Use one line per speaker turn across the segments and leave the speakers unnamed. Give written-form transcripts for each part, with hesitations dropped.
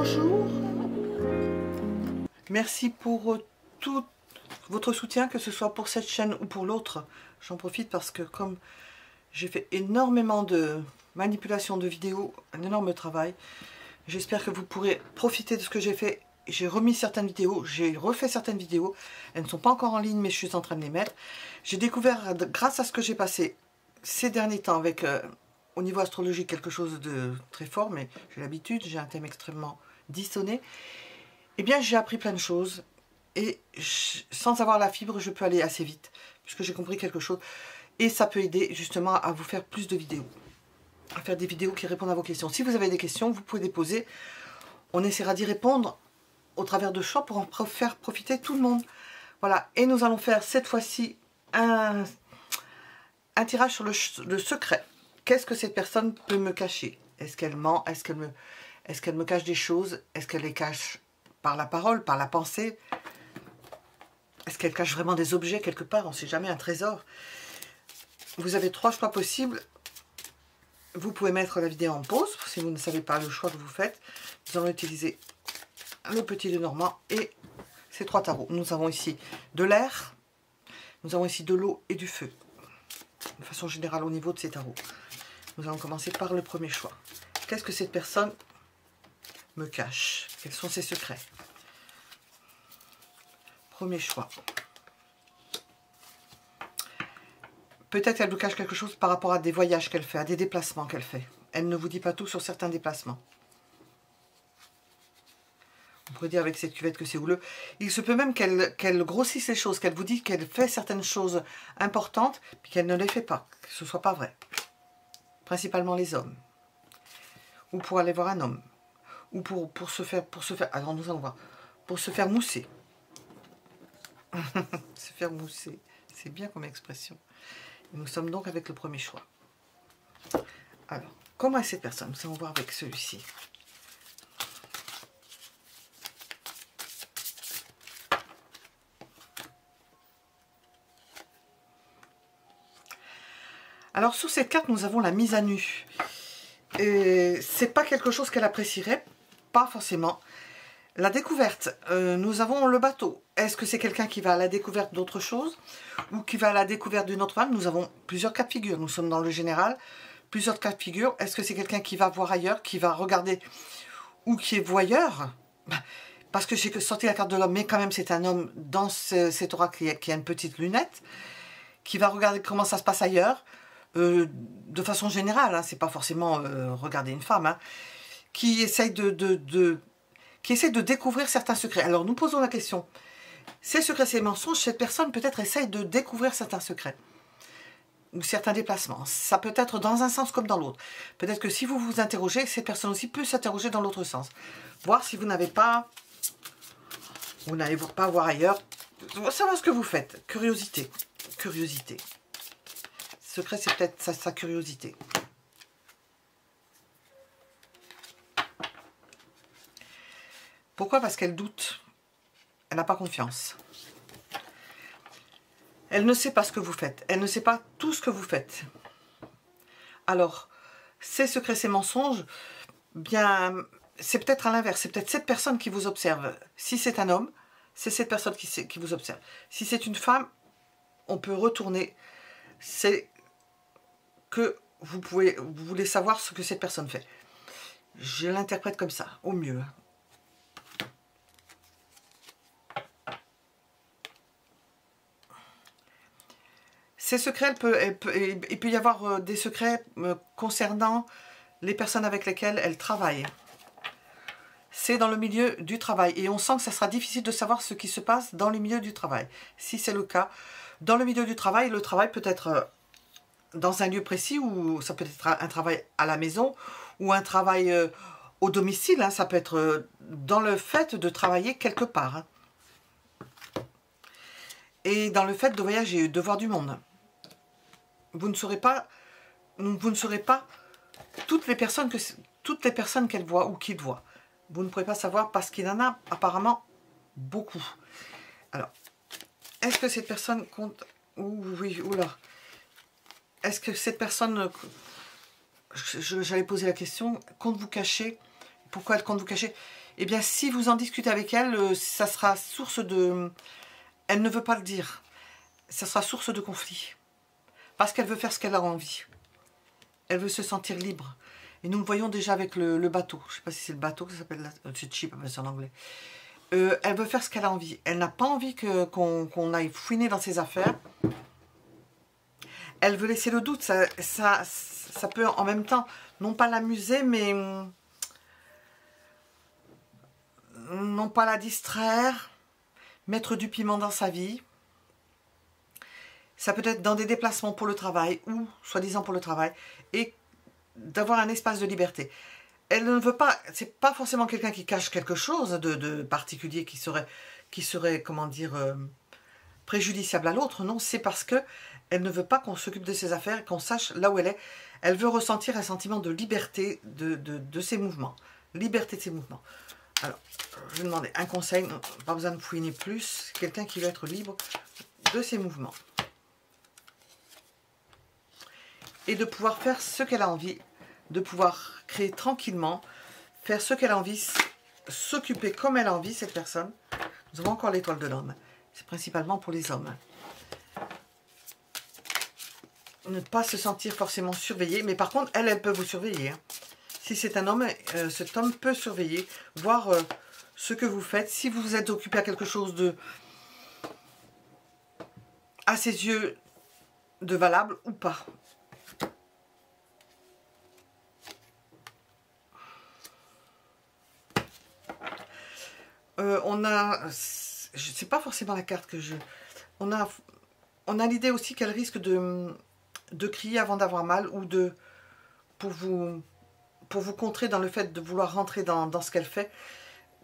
bonjour. Merci pour tout votre soutien, que ce soit pour cette chaîne ou pour l'autre. J'en profite parce que comme j'ai fait énormément de manipulation de vidéos, un énorme travail, j'espère que vous pourrez profiter de ce que j'ai fait. J'ai remis certaines vidéos, j'ai refait certaines vidéos. Elles ne sont pas encore en ligne, mais je suis en train de les mettre. J'ai découvert, grâce à ce que j'ai passé ces derniers temps avec, au niveau astrologique, quelque chose de très fort, mais j'ai l'habitude, j'ai un thème extrêmement dissonné. Eh bien, j'ai appris plein de choses. Et sans avoir la fibre, je peux aller assez vite, puisque j'ai compris quelque chose. Et ça peut aider justement à vous faire plus de vidéos, à faire des vidéos qui répondent à vos questions. Si vous avez des questions, vous pouvez les poser. On essaiera d'y répondre au travers de choix pour en faire profiter tout le monde. Voilà, et nous allons faire cette fois-ci un tirage sur le secret. Qu'est-ce que cette personne peut me cacher? Est-ce qu'elle ment? Est-ce qu'elle me cache des choses? Est-ce qu'elle les cache par la parole, par la pensée? Est-ce qu'elle cache vraiment des objets quelque part? On ne sait jamais, un trésor. Vous avez 3 choix possibles. Vous pouvez mettre la vidéo en pause si vous ne savez pas le choix que vous faites. Nous allons utiliser le petit Lenormand et ces 3 tarots. Nous avons ici de l'air, nous avons ici de l'eau et du feu. De façon générale au niveau de ces tarots. Nous allons commencer par le premier choix. Qu'est-ce que cette personne me cache? Quels sont ses secrets? Premier choix. Peut-être qu'elle vous cache quelque chose par rapport à des voyages qu'elle fait, à des déplacements qu'elle fait. Elle ne vous dit pas tout sur certains déplacements. On pourrait dire avec cette cuvette que c'est houleux. Il se peut même qu'elle grossisse les choses, qu'elle vous dise qu'elle fait certaines choses importantes, puis qu'elle ne les fait pas, que ce ne soit pas vrai. Principalement les hommes. Ou pour aller voir un homme. Ou pour se faire... Alors nous allons voir. Pour se faire mousser. Se faire mousser. C'est bien comme expression. Et nous sommes donc avec le premier choix. Alors, comment est cette personne? Nous allons voir avec celui-ci. Alors sur cette carte, nous avons la mise à nu. Et c'est pas quelque chose qu'elle apprécierait, pas forcément. La découverte, nous avons le bateau. Est-ce que c'est quelqu'un qui va à la découverte d'autre chose ou qui va à la découverte d'une autre femme? Nous avons plusieurs cas de figure. Nous sommes dans le général, plusieurs cas de figure. Est-ce que c'est quelqu'un qui va voir ailleurs, qui va regarder ou qui est voyeur? Parce que j'ai sorti la carte de l'homme, mais quand même c'est un homme dans cet oracle qui a une petite lunette, qui va regarder comment ça se passe ailleurs. De façon générale, hein, c'est pas forcément regarder une femme, hein, qui essaye qui essaie de découvrir certains secrets. Alors nous posons la question, ces secrets, ces mensonges, cette personne peut-être essaye de découvrir certains secrets ou certains déplacements. Ça peut être dans un sens comme dans l'autre. Peut-être que si vous vous interrogez, cette personne aussi peut s'interroger dans l'autre sens. Voir si vous n'allez pas voir ailleurs. Savoir ce que vous faites. Curiosité. Curiosité. Secret, c'est peut-être sa curiosité. Pourquoi? Parce qu'elle doute. Elle n'a pas confiance. Elle ne sait pas ce que vous faites. Elle ne sait pas tout ce que vous faites. Alors, ces secrets, ces mensonges, bien, c'est peut-être à l'inverse. C'est peut-être cette personne qui vous observe. Si c'est un homme, c'est cette personne qui vous observe. Si c'est une femme, on peut retourner. C'est que vous voulez savoir ce que cette personne fait. Je l'interprète comme ça, au mieux. Ces secrets, il peut y avoir des secrets concernant les personnes avec lesquelles elle travaille. C'est dans le milieu du travail. Et on sent que ça sera difficile de savoir ce qui se passe dans le milieu du travail. Si c'est le cas, dans le milieu du travail, le travail peut être dans un lieu précis, ou ça peut être un travail à la maison, ou un travail au domicile, hein, ça peut être dans le fait de travailler quelque part. Hein. Et dans le fait de voyager, de voir du monde. Vous ne saurez pas toutes les personnes qu'elle voit ou qu'il voit. Vous ne pourrez pas savoir parce qu'il en a apparemment beaucoup. Alors, est-ce que cette personne compte... Oui, oula. Est-ce que cette personne... J'allais poser la question, compte vous cacher. Pourquoi elle compte vous cacher? eh bien si vous en discutez avec elle, ça sera source de... Elle ne veut pas le dire. Ça sera source de conflit. Parce qu'elle veut faire ce qu'elle a envie. Elle veut se sentir libre. Et nous le voyons déjà avec le bateau. Je ne sais pas si c'est le bateau que ça s'appelle. C'est cheap, c'est en anglais. Elle veut faire ce qu'elle a envie. Elle n'a pas envie qu'on aille fouiner dans ses affaires. Elle veut laisser le doute. Ça peut en même temps, non pas l'amuser, mais non pas la distraire, mettre du piment dans sa vie. Ça peut être dans des déplacements pour le travail ou soi-disant pour le travail et d'avoir un espace de liberté. Elle ne veut pas, c'est pas forcément quelqu'un qui cache quelque chose de particulier qui serait comment dire, préjudiciable à l'autre. Non, c'est parce que elle ne veut pas qu'on s'occupe de ses affaires et qu'on sache là où elle est. Elle veut ressentir un sentiment de liberté de ses mouvements. Liberté de ses mouvements. Alors, je vais demander un conseil, pas besoin de fouiner plus. Quelqu'un qui veut être libre de ses mouvements. Et de pouvoir faire ce qu'elle a envie, de pouvoir créer tranquillement, faire ce qu'elle a envie, s'occuper comme elle a envie, cette personne. Nous avons encore l'étoile de l'homme. C'est principalement pour les hommes. Ne pas se sentir forcément surveillé, mais par contre, elle peut vous surveiller. Hein. Si c'est un homme, cet homme peut surveiller, voir ce que vous faites. Si vous vous êtes occupé à quelque chose de, à ses yeux, de valable ou pas. On a, c'est pas forcément la carte que je... On a l'idée aussi qu'elle risque de crier avant d'avoir mal ou pour vous contrer dans le fait de vouloir rentrer dans ce qu'elle fait,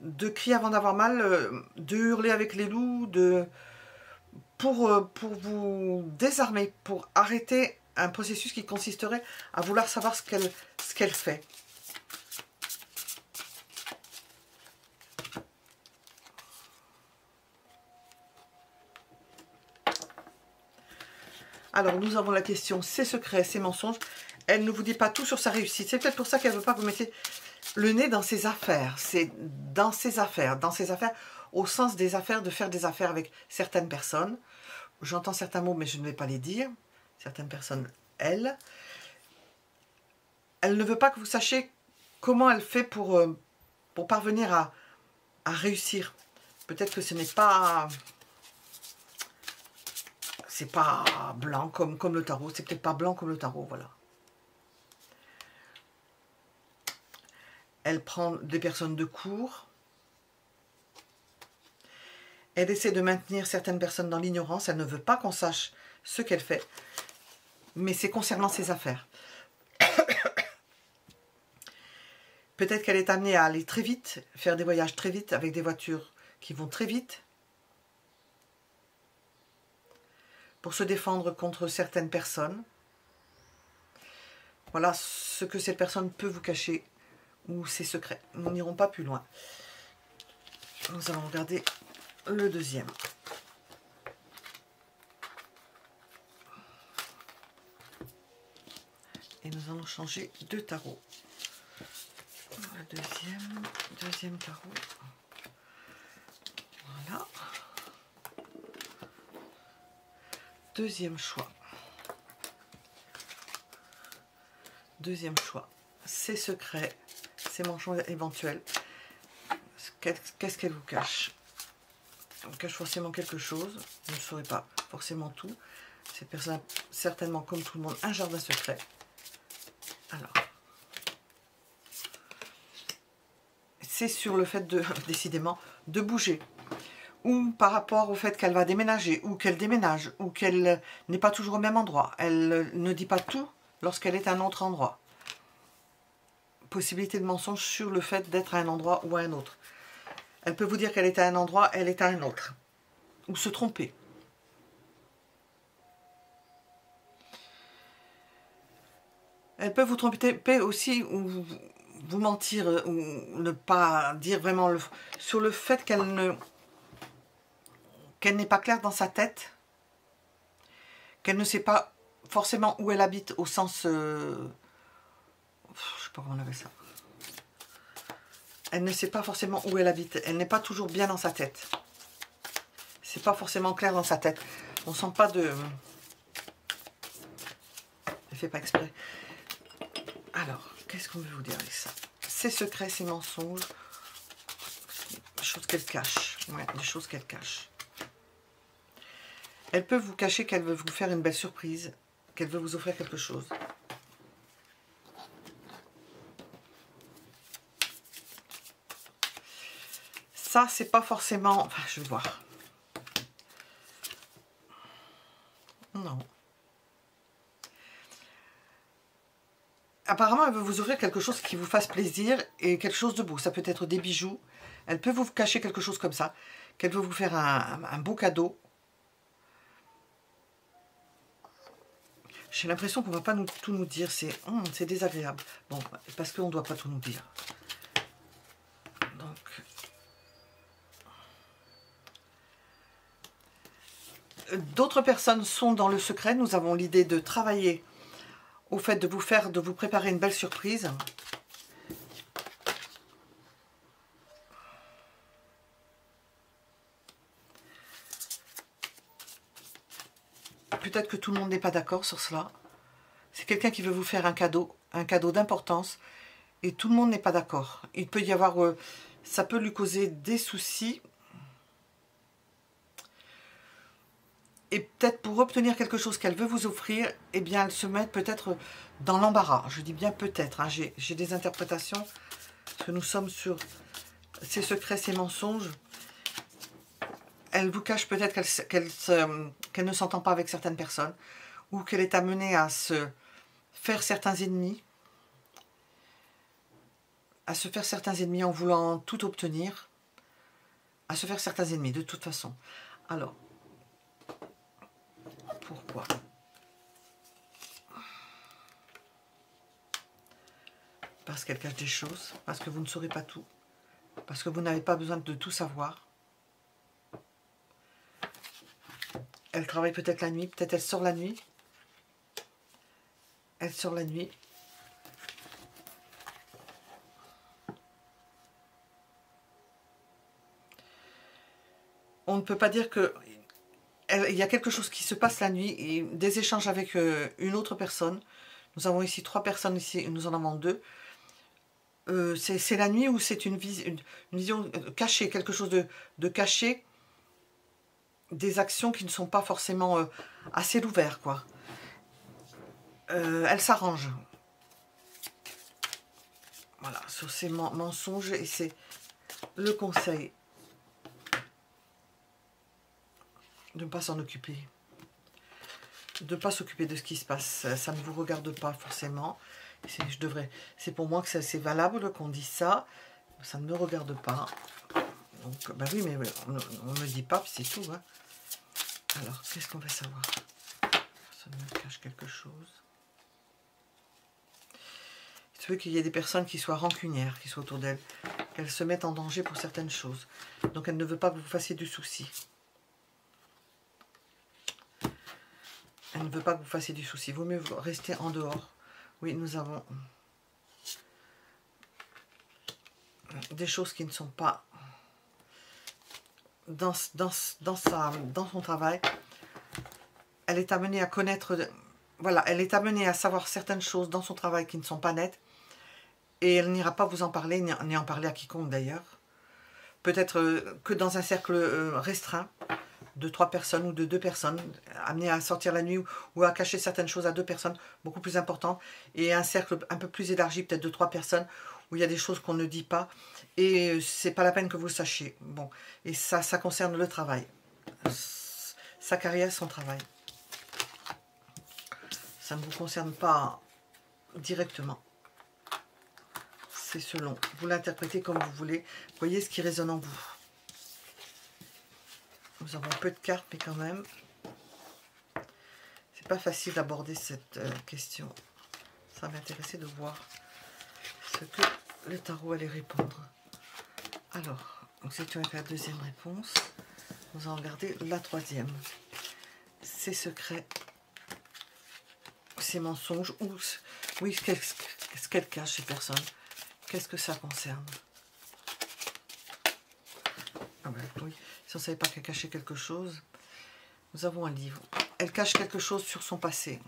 de crier avant d'avoir mal, de hurler avec les loups, pour vous désarmer, pour arrêter un processus qui consisterait à vouloir savoir ce qu'elle fait. Alors, nous avons la question, ses secrets, ses mensonges. Elle ne vous dit pas tout sur sa réussite. C'est peut-être pour ça qu'elle ne veut pas que vous mettiez le nez dans ses affaires. C'est dans ses affaires au sens des affaires, de faire des affaires avec certaines personnes. J'entends certains mots, mais je ne vais pas les dire. Certaines personnes, elle ne veut pas que vous sachiez comment elle fait pour parvenir à réussir. Peut-être que ce n'est pas... C'est pas blanc comme le tarot. C'est peut-être pas blanc comme le tarot, voilà. Elle prend des personnes de court. Elle essaie de maintenir certaines personnes dans l'ignorance. Elle ne veut pas qu'on sache ce qu'elle fait. Mais c'est concernant ses affaires. Peut-être qu'elle est amenée à aller très vite, faire des voyages très vite avec des voitures qui vont très vite. Pour se défendre contre certaines personnes. Voilà ce que cette personne peut vous cacher ou ses secrets. Nous n'irons pas plus loin. Nous allons regarder le deuxième. Et nous allons changer de tarot. Le deuxième tarot. Voilà. Deuxième choix. Deuxième choix. Ses secrets, ses mensonges éventuels. Qu'est-ce qu'elle vous cache? Elle vous cache forcément quelque chose. Vous ne saurez pas forcément tout. Cette personne a certainement, comme tout le monde, un jardin secret. Alors, c'est sur le fait de, décidément, de bouger. Ou par rapport au fait qu'elle va déménager, ou qu'elle déménage, ou qu'elle n'est pas toujours au même endroit. Elle ne dit pas tout lorsqu'elle est à un autre endroit. Possibilité de mensonge sur le fait d'être à un endroit ou à un autre. Elle peut vous dire qu'elle est à un endroit, elle est à un autre. Ou se tromper. Elle peut vous tromper aussi, ou vous mentir, ou ne pas dire vraiment sur le fait qu'elle n'est pas claire dans sa tête, qu'elle ne sait pas forcément où elle habite au sens... je sais pas comment on appelle ça. Elle ne sait pas forcément où elle habite. Elle n'est pas toujours bien dans sa tête. C'est pas forcément clair dans sa tête. On sent pas de... Elle fait pas exprès. Alors, qu'est-ce qu'on veut vous dire avec ça? Ses secrets, ses mensonges, des choses qu'elle cache. Ouais, des choses qu'elle cache. Elle peut vous cacher qu'elle veut vous faire une belle surprise, qu'elle veut vous offrir quelque chose. Ça, c'est pas forcément... Enfin, je vais voir. Non. Apparemment, elle veut vous offrir quelque chose qui vous fasse plaisir et quelque chose de beau. Ça peut être des bijoux. Elle peut vous cacher quelque chose comme ça. Qu'elle veut vous faire un beau cadeau. J'ai l'impression qu'on ne va pas tout nous dire. C'est désagréable. Bon, parce qu'on ne doit pas tout nous dire. Donc... D'autres personnes sont dans le secret. Nous avons l'idée de travailler au fait de vous préparer une belle surprise. Peut-être que tout le monde n'est pas d'accord sur cela. C'est quelqu'un qui veut vous faire un cadeau d'importance, et tout le monde n'est pas d'accord. Il peut y avoir, ça peut lui causer des soucis. Et peut-être pour obtenir quelque chose qu'elle veut vous offrir, eh bien elle se met peut-être dans l'embarras. Je dis bien peut-être, hein, j'ai des interprétations, parce que nous sommes sur ses secrets, ses mensonges. Elle vous cache peut-être qu'elle ne s'entend pas avec certaines personnes, ou qu'elle est amenée à se faire certains ennemis, en voulant tout obtenir, à se faire certains ennemis de toute façon. Alors, pourquoi? Parce qu'elle cache des choses, parce que vous ne saurez pas tout, parce que vous n'avez pas besoin de tout savoir. Elle travaille peut-être la nuit, peut-être elle sort la nuit. Elle sort la nuit. On ne peut pas dire que... Il y a quelque chose qui se passe la nuit, et des échanges avec une autre personne. Nous avons ici 3 personnes, ici nous en avons 2. C'est la nuit ou c'est une vision cachée, quelque chose de caché, des actions qui ne sont pas forcément à ciel ouvert, quoi. Elle s'arrange. Voilà, sur ces mensonges, et c'est le conseil de ne pas s'en occuper. De ne pas s'occuper de ce qui se passe. Ça ne vous regarde pas forcément. C'est pour moi que c'est valable qu'on dise ça. Ça ne me regarde pas. Donc, bah oui, mais on ne me dit pas, puis c'est tout. Hein. Alors, qu'est-ce qu'on va savoir? Ça me cache quelque chose. Il se peut qu'il y ait des personnes qui soient rancunières, qui soient autour d'elle, qu'elles se mettent en danger pour certaines choses. Donc, elle ne veut pas que vous fassiez du souci. Elle ne veut pas que vous fassiez du souci. Il vaut mieux rester en dehors. Oui, nous avons des choses qui ne sont pas dans son travail. Elle est amenée à connaître... Voilà, elle est amenée à savoir certaines choses dans son travail qui ne sont pas nettes. Et elle n'ira pas vous en parler, ni en parler à quiconque d'ailleurs. Peut-être que dans un cercle restreint, de 3 personnes ou de 2 personnes, amenées à sortir la nuit ou à cacher certaines choses à 2 personnes beaucoup plus importantes, et un cercle un peu plus élargi, peut-être de 3 personnes, où il y a des choses qu'on ne dit pas, et c'est pas la peine que vous le sachiez. Bon, et ça concerne le travail, sa carrière, son travail. Ça ne vous concerne pas directement. C'est selon. Vous l'interprétez comme vous voulez. Voyez ce qui résonne en vous. Nous avons peu de cartes, mais quand même, c'est pas facile d'aborder cette question. Ça m'intéressait de voir ce que le tarot allait répondre. Alors, nous étions avec la 2e réponse. Nous allons regarder la 3e. Ses secrets, ses mensonges, ou oui, ce qu'elle cache, ces personnes. Qu'est-ce que ça concerne? Ah ben, oui, si on ne savait pas qu'elle cachait quelque chose. Nous avons un livre. Elle cache quelque chose sur son passé.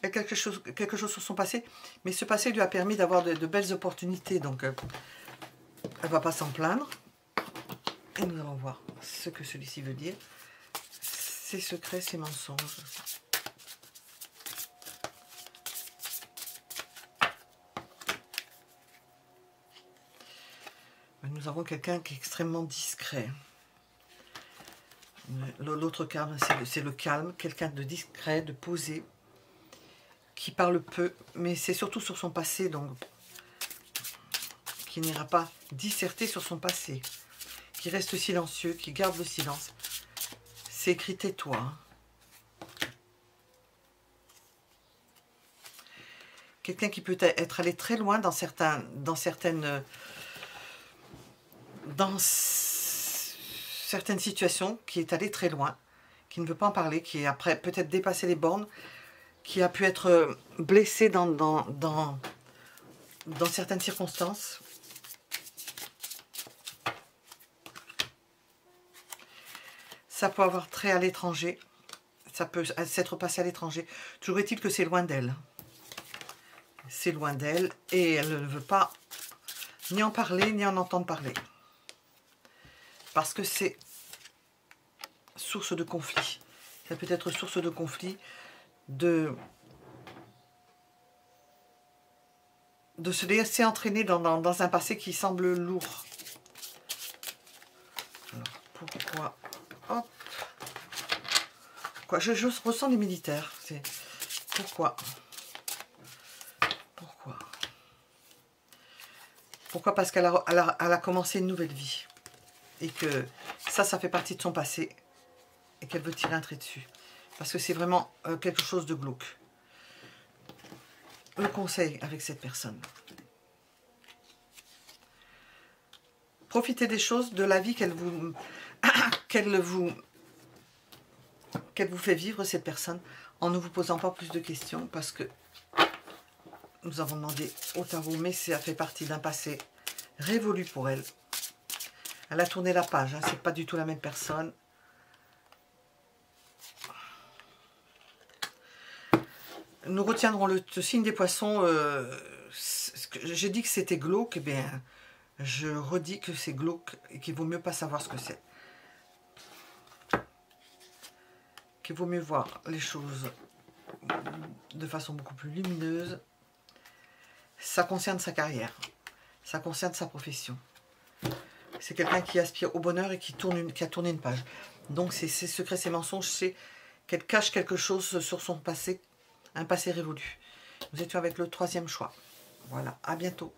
Elle cache quelque chose sur son passé, mais ce passé lui a permis d'avoir de belles opportunités, donc elle ne va pas s'en plaindre. Et nous allons voir ce que celui-ci veut dire. Ses secrets, ses mensonges. Nous avons quelqu'un qui est extrêmement discret. L'autre calme, c'est le calme. Quelqu'un de discret, de posé, qui parle peu, mais c'est surtout sur son passé, donc qui n'ira pas disserter sur son passé, qui reste silencieux, qui garde le silence. C'est écrit tais-toi. Quelqu'un qui peut être allé très loin dans certaines situations, qui est allé très loin, qui ne veut pas en parler, qui est après peut-être dépassé les bornes, qui a pu être blessé dans certaines circonstances. Ça peut avoir trait à l'étranger, ça peut s'être passé à l'étranger. Toujours est-il que c'est loin d'elle. C'est loin d'elle et elle ne veut pas ni en parler, ni en entendre parler. Parce que c'est source de conflit. Ça peut être source de conflit, de se laisser entraîner dans un passé qui semble lourd. Alors, pourquoi? Hop. Pourquoi? Je ressens les militaires. Pourquoi? Pourquoi? Pourquoi? Parce qu'elle a commencé une nouvelle vie. Et que ça fait partie de son passé. Et qu'elle veut tirer un trait dessus. Parce que c'est vraiment quelque chose de glauque. Le conseil avec cette personne. Profitez des choses, de la vie qu'elle vous fait vivre, cette personne, en ne vous posant pas plus de questions, parce que nous avons demandé au tarot, mais ça fait partie d'un passé révolu pour elle. Elle a tourné la page, hein, c'est pas du tout la même personne. Nous retiendrons le signe des poissons. J'ai dit que c'était glauque, eh bien, je redis que c'est glauque et qu'il vaut mieux pas savoir ce que c'est. Qu'il vaut mieux voir les choses de façon beaucoup plus lumineuse. Ça concerne sa carrière, ça concerne sa profession. C'est quelqu'un qui aspire au bonheur et qui a tourné une page. Donc ses secrets, ses mensonges, c'est qu'elle cache quelque chose sur son passé, un passé révolu. Nous étions avec le 3e choix. Voilà, à bientôt.